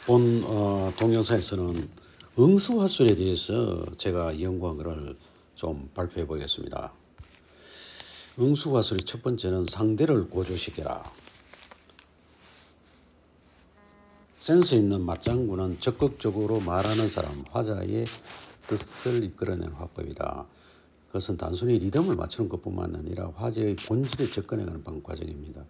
본 동영상에서는 응수화술에 대해서 제가 연구한 것을 좀 발표해 보겠습니다. 응수화술의 첫 번째는 상대를 고조시켜라. 센스 있는 맞장구는 적극적으로 말하는 사람, 화자의 뜻을 이끌어내는 화법이다. 그것은 단순히 리듬을 맞추는 것뿐만 아니라 화제의 본질에 접근해가는 과정입니다.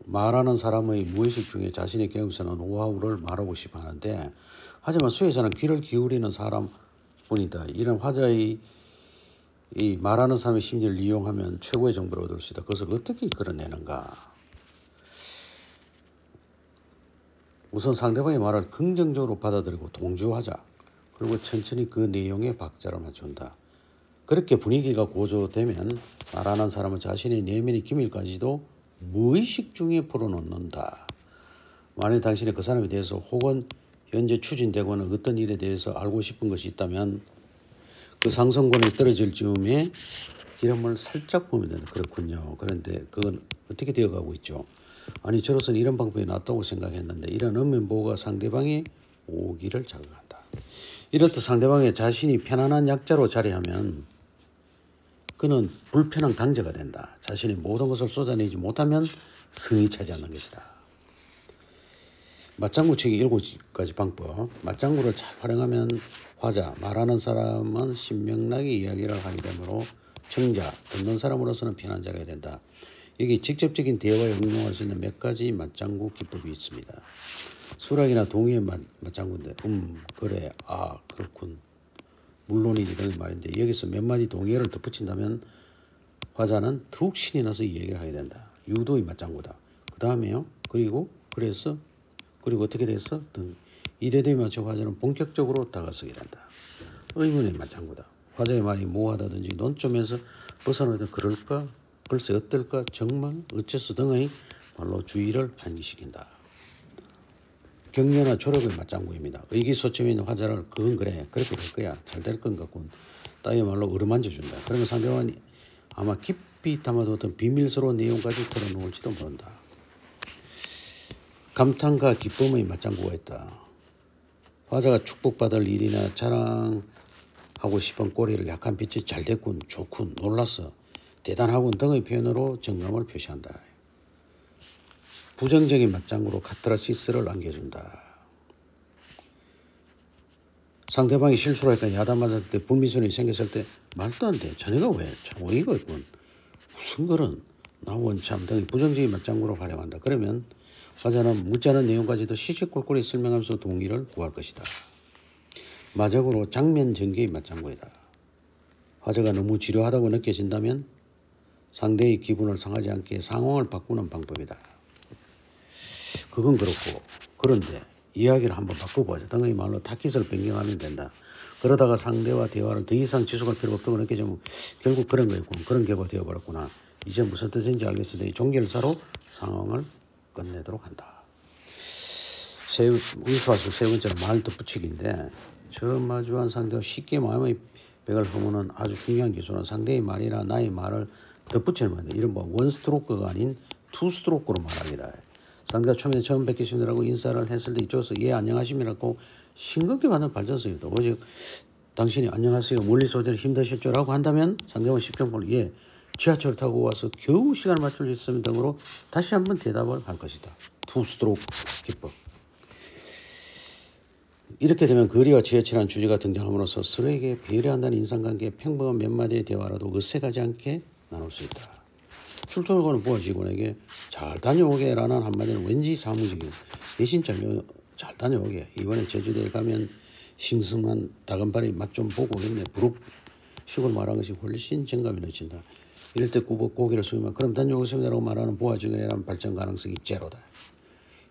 말하는 사람의 무의식 중에 자신의 경험에서는 노하우를 말하고 싶어 하는데, 하지만 수에서는 귀를 기울이는 사람뿐이다. 이런 화자의 이 말하는 사람의 심리를 이용하면 최고의 정보를 얻을 수 있다. 그것을 어떻게 이끌어내는가? 우선 상대방의 말을 긍정적으로 받아들이고 동조하자. 그리고 천천히 그 내용에 박자를 맞춘다. 그렇게 분위기가 고조되면 말하는 사람은 자신의 내면의 기밀까지도 무의식 중에 풀어놓는다. 만일 당신이 그 사람에 대해서 혹은 현재 추진되고 있는 어떤 일에 대해서 알고 싶은 것이 있다면 그 상승권이 떨어질 즈음에 기름을 살짝 보면 된다. 그렇군요. 그런데 그건 어떻게 되어가고 있죠? 아니, 저로서는 이런 방법이 낫다고 생각했는데, 이런 언면보호가 상대방의 오기를 자극한다. 이렇듯 상대방의 자신이 편안한 약자로 자리하면 그는 불편한 강자가 된다. 자신이 모든 것을 쏟아내지 못하면 성이 차지 않는 것이다. 맞장구 치기 7가지 방법. 맞장구를 잘 활용하면 화자, 말하는 사람은 신명나게 이야기를 하게 되므로 청자, 듣는 사람으로서는 편한 자리가 된다. 여기 직접적인 대화에 응용할 수 있는 몇 가지 맞장구 기법이 있습니다. 수락이나 동의의 맞장구인데 그래, 아, 그렇군, 물론이지 등의 말인데, 여기서 몇 마디 동의어를 덧붙인다면 화자는 더욱 신이 나서 이 얘기를 하게 된다. 유도의 맞장구다. 그 다음에요. 그리고 그래서 그리고 어떻게 됐어? 등 이래도에 맞춰 화자는 본격적으로 다가서게 된다. 의문의 맞장구다. 화자의 말이 모호하다든지 논점에서 벗어나든 그럴까? 글쎄 어떨까? 정말? 어째서? 등의 말로 주의를 환기시킨다. 격려나 조력의 맞장구입니다. 의기소침해 있는 화자를 그건 그래, 그렇게 될 거야, 잘 될 건 같군 따위 말로 어루만져준다. 그러면 상대방이 아마 깊이 담아두었던 비밀스러운 내용까지 털어놓을지도 모른다. 감탄과 기쁨의 맞장구가 있다. 화자가 축복받을 일이나 자랑하고 싶은 꼴을 약한 빛이 잘 됐군, 좋군, 놀랐어, 대단하군 등의 표현으로 정감을 표시한다. 부정적인 맞장구로 카타르시스를 안겨준다. 상대방이 실수를 하니까 야단맞았을 때, 불미스러움이 생겼을 때 말도 안 돼, 자네가 왜, 참 어이가 있군, 무슨 그런, 나 원참 등의 부정적인 맞장구로 활용한다. 그러면 화자는 묻지 않은 내용까지도 시시콜콜히 설명하면서 동의를 구할 것이다. 마지막으로 장면 전개의 맞장구이다. 화자가 너무 지루하다고 느껴진다면 상대의 기분을 상하지 않게 상황을 바꾸는 방법이다. 그건 그렇고, 그런데 이야기를 한번 바꿔보자 등의 말로 타깃을 변경하면 된다. 그러다가 상대와 대화를 더 이상 지속할 필요가 없다고 느껴지면 결국 그런 거였군, 그런 결과가 되어버렸구나, 이제 무슨 뜻인지 알겠으니 이 종결사로 상황을 끝내도록 한다. 의수화술 세 번째는 말 덧붙이기인데, 처음 마주한 상대와 쉽게 마음의 벽을 허무는 아주 중요한 기술은 상대의 말이나 나의 말을 덧붙이는 말이다. 이런 원스트로크가 아닌 투스트로크로 말하기다. 상대가 처음 뵙겠습니다라고 인사를 했을 때 이쪽에서 예 안녕하십니까라고 싱겁게 받는 발전성이다. 오직 당신이 안녕하세요, 멀리서 오시느라 힘드셨죠? 라고 한다면 상대방은 십평벌 예 지하철 타고 와서 겨우 시간을 맞출 수 있으면 등으로 다시 한번 대답을 할 것이다. 투스트로크 기법. 이렇게 되면 거리와 지하철한 주제가 등장함으로써 서로에게 배려한다는 인상관계에 평범한 몇 마디의 대화라도 어색하지 않게 나눌 수 있다. 출장을 가는 부하 직원에게 잘 다녀오게 라는 한마디는 왠지 사무직이고, 대신 잘 다녀오게, 이번에 제주도에 가면 싱싱한 다금바리 맛 좀 보고 오겠네, 부룩 식으로 말한 것이 훨씬 정감이 넘친다. 이럴 때 꾸벅 고개를 숙이면 그럼 다녀오겠습니다라고 말하는 부하 직원이라는 발전 가능성이 제로다.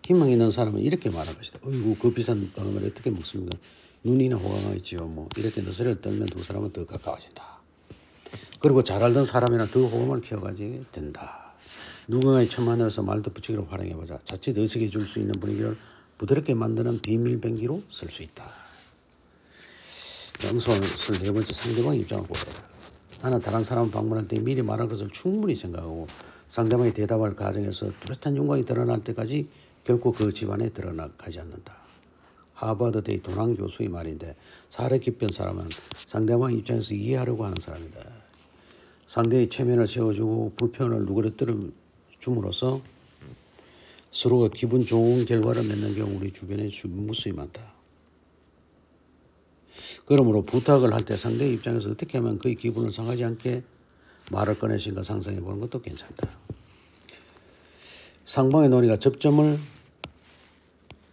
희망 있는 사람은 이렇게 말할 것이다. 어이구, 그 비싼 다금바리 어떻게 먹습니까? 눈이나 호강하 있지요. 뭐 이렇게 너스레를 떨면 두 사람은 더 가까워진다. 그리고 잘 알던 사람이나 더 호감을 키워가지게 된다. 누군가의 첫 만나서 말 덧붙이기로 활용해보자. 자칫 어색해질 수 있는 분위기를 부드럽게 만드는 비밀병기로 쓸 수 있다. 응수화술 네 번째, 상대방의 입장을 고려해라. 나는 다른 사람 방문할 때 미리 말할 것을 충분히 생각하고 상대방이 대답할 과정에서 뚜렷한 영광이 드러날 때까지 결코 그 집안에 드러나가지 않는다. 하버드대 도난 교수의 말인데 사려 깊은 사람은 상대방 입장에서 이해하려고 하는 사람이다. 상대의 체면을 세워주고 불편을 누그러뜨려 줌으로써 서로가 기분 좋은 결과를 맺는 경우 우리 주변에 무수히 많다. 그러므로 부탁을 할 때 상대의 입장에서 어떻게 하면 그의 기분을 상하지 않게 말을 꺼내신가 상상해 보는 것도 괜찮다. 상방의 논의가 접점을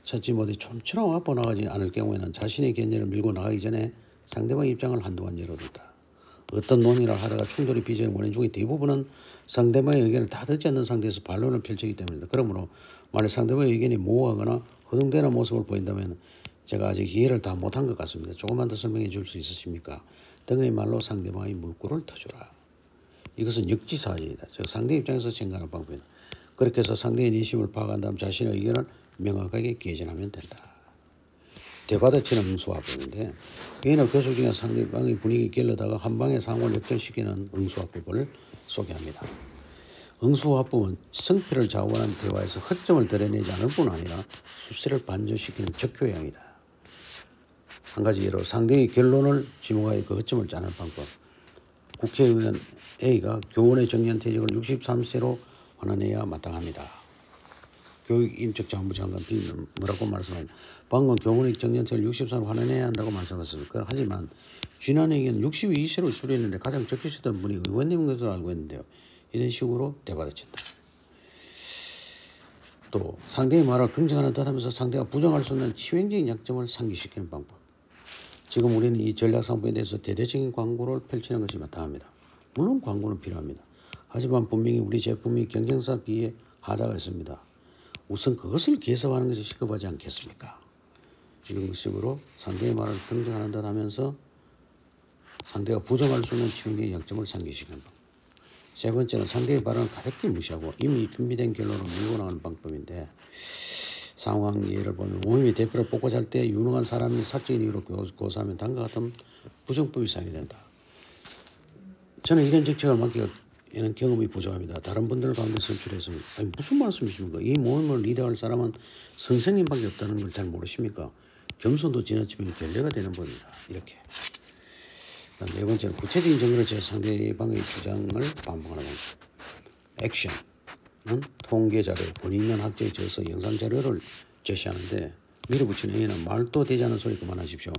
찾지 못해 좀처럼 앞으로 나가지 않을 경우에는 자신의 견해를 밀고 나가기 전에 상대방의 입장을 한동안 열어둔다. 어떤 논의를 하다가 충돌이 빚어진 원인 중에 대부분은 상대방의 의견을 다 듣지 않는 상태에서 반론을 펼치기 때문이다. 그러므로 만약 상대방의 의견이 모호하거나 허둥대는 모습을 보인다면 제가 아직 이해를 다 못한 것 같습니다. 조금만 더 설명해 줄 수 있으십니까? 등의 말로 상대방의 물꼬를 터주라. 이것은 역지사지이다. 즉 상대 입장에서 생각하는 방법이다. 그렇게 해서 상대의 내심을 파악한 다음 자신의 의견을 명확하게 개진하면 된다. 대받아치는 응수화법인데 개인의 교수 중에 상대방의 분위기 길러다가 한 방에 상황을 역전시키는 응수화법을 소개합니다. 응수화법은 성패를 좌우하는 대화에서 허점을 드러내지 않을 뿐 아니라 수세를 반전시키는 적효형이다. 한 가지 예로 상대의 결론을 지목하여 그 허점을 짜는 방법. 국회의원 A가 교원의 정년퇴직을 63세로 환원해야 마땅합니다. 교육인적자원부 장관 B는 뭐라고 말씀하냐. 방금 교원의 정년퇴직을 63세로 환원해야 한다고 말씀하셨습니다. 하지만 지난해에는 62세로 줄였는데 가장 적으시던 분이 의원님인 것으로 알고 있는데요. 이런 식으로 대받아친다. 또 상대의 말을 긍정하는 듯 하면서 상대가 부정할 수 없는 치명적인 약점을 상기시키는 방법. 지금 우리는 이 전략상품에 대해서 대대적인 광고를 펼치는 것이 마땅합니다. 물론 광고는 필요합니다. 하지만 분명히 우리 제품이 경쟁사 비해 하자가 있습니다. 우선 그것을 개선하는 것이 시급하지 않겠습니까? 이런 식으로 상대의 말을 긍정하는 듯 하면서 상대가 부정할 수 없는 치명적인 약점을 상기시키는 방법. 세 번째는 상대의 발언을 가볍게 무시하고 이미 준비된 결론을 밀고 나가는 방법인데 상황 예를 보면 모임의 대표를 뽑고자 할 때 유능한 사람이 사적인 이유로 고사하면 다음과 같은 부정법이 사용이 된다. 저는 이런 정책을 맡기는 경험이 부족합니다. 다른 분들 가운데 선출했습니다. 아니, 무슨 말씀이십니까? 이 모임을 리드할 사람은 선생님밖에 없다는 걸 잘 모르십니까? 겸손도 지나치면 결례가 되는 법입니다. 이렇게. 네 번째는 구체적인 정보를 제시해 상대방의 주장을 반복하는 방법. 액션은 통계 자료, 본인 있는 학자에 적어서 영상 자료를 제시하는데 밀어붙이는 A는 말도 되지 않은 소리 그만하십시오.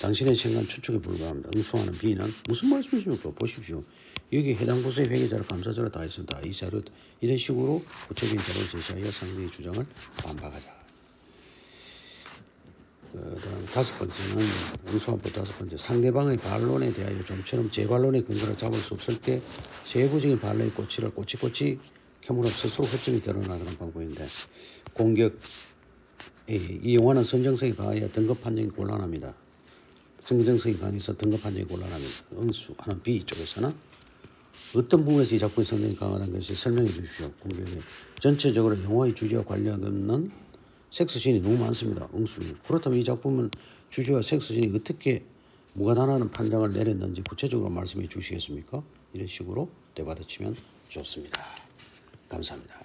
당신의 생각은 추측에 불과합니다. 응수하는 B는 무슨 말씀이십니까? 보십시오. 여기 해당 부서의 회계자료, 감사자료 다 있습니다. 이 자료 이런 식으로 구체적인 자료를 제시하여 상대의 주장을 반박하자. 그다음 다섯 번째는 응수화법 다섯 번째 상대방의 반론에 대하여 좀처럼 제 반론의 근거를 잡을 수 없을 때 세부적인 반론의 꼬치를 꼬치꼬치 캐물어 스스로 허점이 드러나는 방법인데 공격 이 영화는 선정성이 강하여 등급 판정이 곤란합니다. 선정성이 강해서 등급 판정이 곤란합니다. 응수하는 B 쪽에서는 어떤 부분에서 이 작품의 성정이 강하다는 것을 설명해 주십시오. 공격에 전체적으로 영화의 주제와 관련 없는 섹스씬이 너무 많습니다. 응수님. 그렇다면 이 작품은 주제와 섹스씬이 어떻게 무관하다는 판정을 내렸는지 구체적으로 말씀해 주시겠습니까? 이런 식으로 대받아치면 좋습니다. 감사합니다.